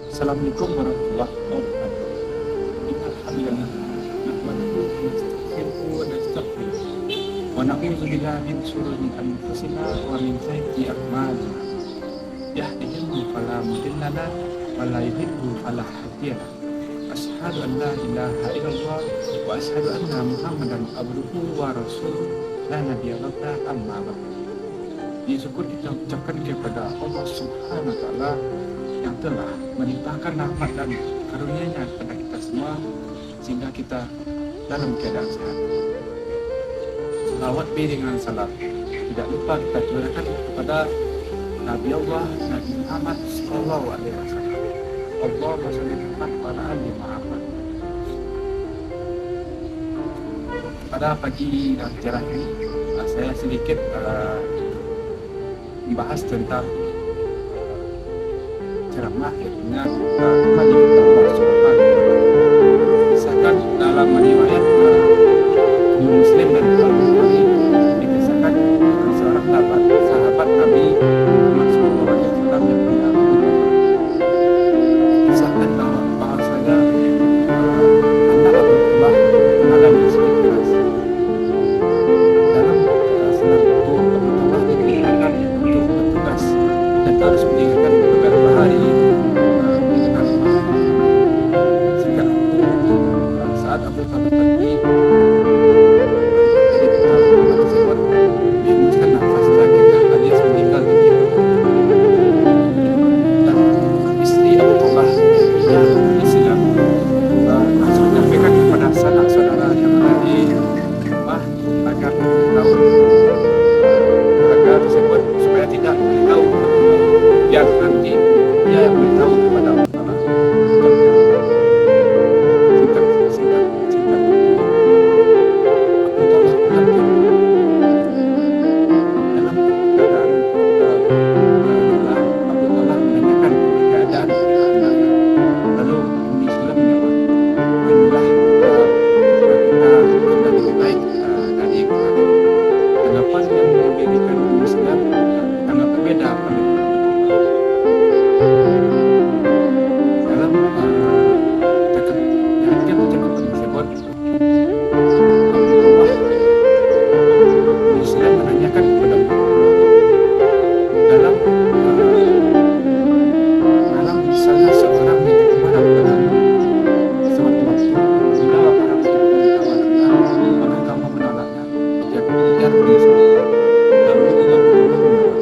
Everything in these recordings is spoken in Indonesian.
Assalamualaikum warahmatullahi wabarakatuh. Alhamdulillah. Nahmaduhu wa nasta'inuhu wa nastaghfiruh. Wa na'udzu billahi min shururi anfusina wa min sayyiati a'malina. Yahdihillahu fala mudilla lahu wa la yudhlil fala hadiya lahu. Asyhadu an la ilaha illallah wa asyhadu anna Muhammadan abduhu wa rasuluh la nabiyya ba'da amma ba'd. Syukur kita ucapkan kepada Allah Subhanahu wa taala yang telah melimpahkan rahmat dan karunia-Nya kepada kita semua sehingga kita dalam keadaan sehat. Salawat dengan salam tidak lupa kita curahkan kepada Nabi Allah Nabi Muhammad Sallallahu Alaihi Wasallam. Allahumma shalli ala ali Muhammad. Pada pagi dan cerah ini saya sedikit membahas tentang ceramah dengan kembali kepada Allah Subhanahu wa taala. Disahkan dalam riwayat Muslim dan Al-Bukhari dikisahkan seorang sahabat Nabi Muhammad SAW yang bernama Abu Talha. Disahkan bahwasanya anak Abu Talha mengalami sakit keras. Dalam senam itu Abu Talha diperintahkan untuk bertugas dan harus meninggalkan beberapa hari dengan saat Abu Talha pergi dari Talha tersebut menghembuskan nafas terakhirnya alias meninggal dunia. Dan istri Abu Talha yang Islam langsung menyampaikan kepada sanak saudara yang ada di rumah agar tahu keluarga tersebut supaya tidak beritahu, biar nanti dia yang beritahu kepada Allah Ta'ala. Singkat Abu Talha menanti dalam keadaan lelah. Abu Talha menanyakan keadaan anaknya. Lalu Umi Sulaim menjawab, alhamdulillah kita sudah lebih baik dari yang kemarin. Tanggapan yang diberikan Umi Sulaim sangat berbeda pada dalam percakapan tersebut. Umi Sulaim menanyakan kepada dalam misalnya seorang yang kemana dalam sewaktu waktu bila orang itu menawarkan apakah kamu menolaknya? Dia kemudian menyusul. Lalu Abu Talha menjawab,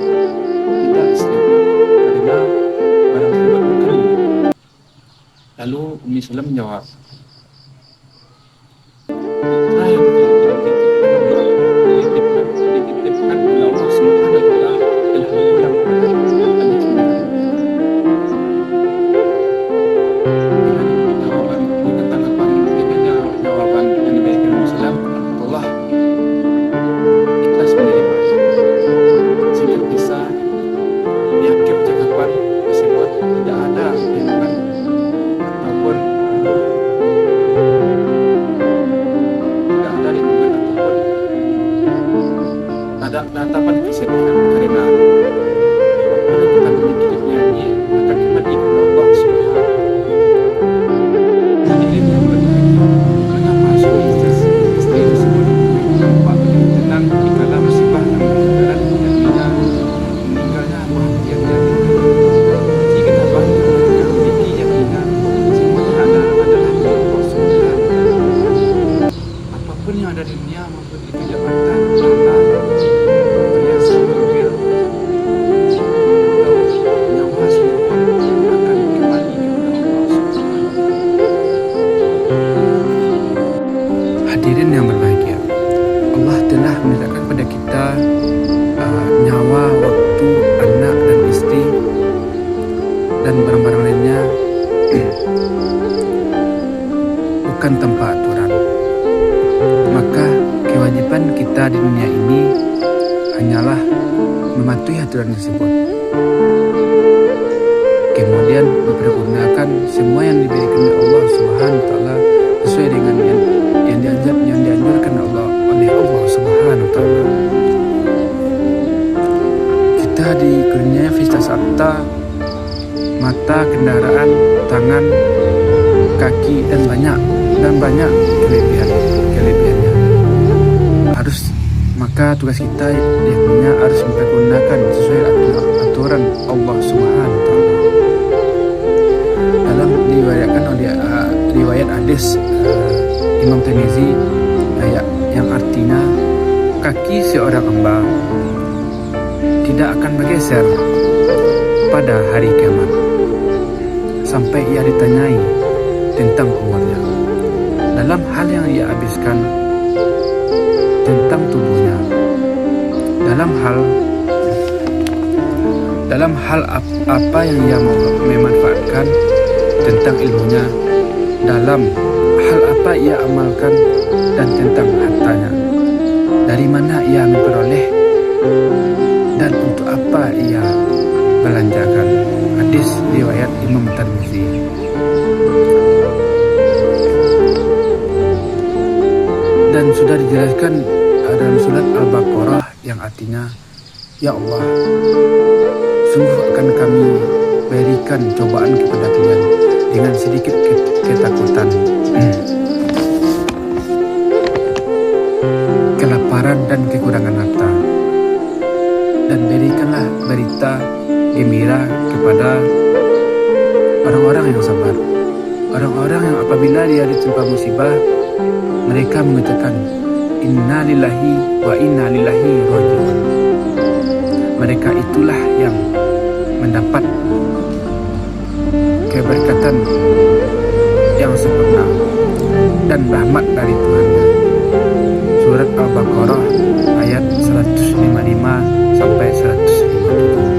tidak istri, karena barang tersebut bukan milikku. Lalu Umi Sulaim menjawab, saya dititipkan oleh Allah Subhanahu wa taala telah pulang kepada jawaban yang diberikan Umi Sulaim. Allah ikhlas menerima. Sehingga bisa di akhir percakapan tersebut tidak ada hubungan ataupun ada natapan kesedihan karena apabila kita memiliki dunia ini akan kembali kepada Allah Subhanahu wa taala. Hadirin yang berbahagia, mengapa istri tersebut nampak begitu tenang dikala musibah dan kegagalan dan meninggalnya buah hatinya. Jika tabah mereka memiliki yakinan semuanya adalah milik Allah Subhanahu wa taala. Apapun yang ada di dunia maupun itu jabatan, harta, perhiasan, mobil, atau nyawa semua akan kembali kepada Allah Subhanahu wa taala. Hadirin yang berbahagia, Allah telah menetapkan kepada kita nyawa, waktu, anak dan istri dan barang-barang lainnya bukan tanpa aturan. Maka kewajiban kita di dunia ini hanyalah mematuhi aturan tersebut. Kemudian mempergunakan semua yang diberikan oleh Allah Subhanahu wa taala sesuai dengan yang dianjurkan oleh Allah Subhanahu wa taala. Kita dikurniai Fista Sabta, maka mata, kendaraan, tangan, kaki, dan banyak kelebihannya. Maka tugas kita yakni harus mempergunakan sesuai aturan Allah Subhanahu wa taala. Dalam diriwayatkan oleh riwayat hadis Imam Tirmizi yang artinya kaki seorang hamba tidak akan bergeser pada hari kiamat sampai ia ditanyai tentang umurnya, dalam hal yang ia habiskan, tentang tubuhnya, dalam hal apa yang ia memanfaatkan, tentang ilmunya, dalam hal apa ia amalkan, dan tentang hartanya, dari mana ia memperoleh, dan untuk apa ia belanjakan. Hadis riwayat Imam Tirmizi. Dan sudah dijelaskan dalam surat Al-Baqarah yang artinya, ya Allah, sungguh akan kami berikan cobaan kepada kalian dengan sedikit ketakutan, kelaparan dan kekurangan harta, dan berikanlah berita gembira kepada orang-orang yang sabar, orang-orang yang apabila dia ditimpa musibah mereka mengucapkan inna lillahi wa inna ilaihi raji'un. Mereka itulah yang mendapat keberkatan yang sempurna dan rahmat dari Tuhannya. Surat Al-Baqarah ayat 155 sampai 157.